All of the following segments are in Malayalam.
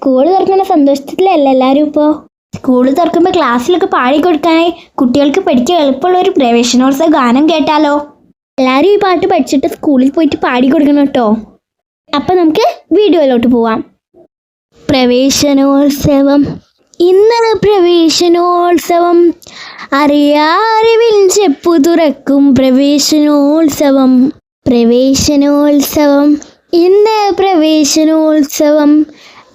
സ്കൂൾ തുറക്കുന്ന സന്തോഷത്തിലല്ല എല്ലാവരും ഇപ്പോൾ. സ്കൂൾ തുറക്കുമ്പോൾ ക്ലാസ്സിലൊക്കെ പാടിക്കൊടുക്കാനായി കുട്ടികൾക്ക് പഠിക്കാൻ എളുപ്പമുള്ള ഒരു പ്രവേശനോത്സവ ഗാനം കേട്ടാലോ? എല്ലാവരും ഈ പാട്ട് പഠിച്ചിട്ട് സ്കൂളിൽ പോയിട്ട് പാടിക്കൊടുക്കണം കേട്ടോ. അപ്പം നമുക്ക് വീഡിയോയിലോട്ട് പോവാം. പ്രവേശനോത്സവം, ഇന്ന് പ്രവേശനോത്സവം, അറിയാറിവിൽ ചെപ്പു തുറക്കും പ്രവേശനോത്സവം. പ്രവേശനോത്സവം, ഇന്ന് പ്രവേശനോത്സവം,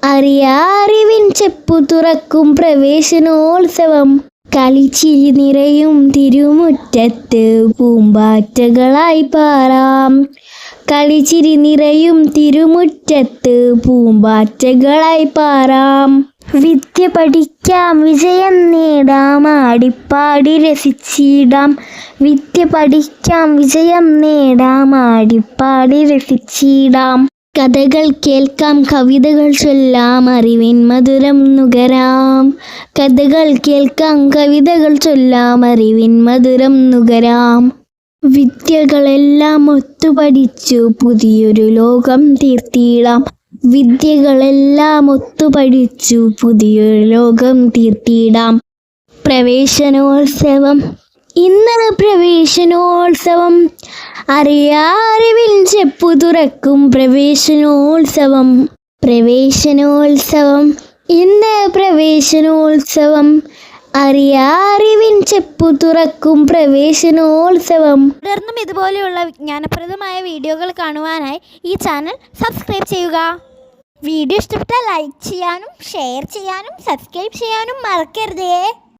അറിയാറിവിൻ ചെപ്പു തുറക്കും പ്രവേശനോത്സവം. കളിച്ചിരി നിറയും തിരുമുറ്റത്ത് പൂമ്പാറ്റകളായി പാറാം. കളിച്ചിരി നിറയും തിരുമുറ്റത്ത് പൂമ്പാറ്റകളായി പാറാം. വിദ്യ പഠിക്കാം, വിജയം നേടാം, ആടിപ്പാടി രസിച്ചിടാം. വിദ്യ പഠിക്കാം, വിജയം നേടാം, ആടിപ്പാടി രസിച്ചിടാം. കഥകൾ കേൾക്കാം, കവിതകൾ ചൊല്ലാം, അറിവിൻ മധുരം നുകരാം. കഥകൾ കേൾക്കാം, കവിതകൾ ചൊല്ലാം, അറിവിൻ മധുരം നുകരാം. വിദ്യകളെല്ലാം ഒത്തുപഠിച്ചു പുതിയൊരു ലോകം തീർത്തിടാം. വിദ്യകളെല്ലാം ഒത്തുപഠിച്ചു പുതിയൊരു ലോകം തീർത്തിടാം. പ്രവേശനോത്സവം, ഇന്ന് പ്രവേശനോത്സവം, അറിയാറിവിൽ ചെപ്പു തുറക്കും പ്രവേശനോത്സവം. പ്രവേശനോത്സവം, ഇന്ന് പ്രവേശനോത്സവം, അറിയാറിവിൻ ചെപ്പു തുറക്കും പ്രവേശനോത്സവം. തുടർന്നും ഇതുപോലെയുള്ള വിജ്ഞാനപ്രദമായ വീഡിയോകൾ കാണുവാനായി ഈ ചാനൽ സബ്സ്ക്രൈബ് ചെയ്യുക. വീഡിയോ ഇഷ്ടപ്പെട്ടാൽ ലൈക്ക് ചെയ്യാനും ഷെയർ ചെയ്യാനും സബ്സ്ക്രൈബ് ചെയ്യാനും മറക്കരുതേ.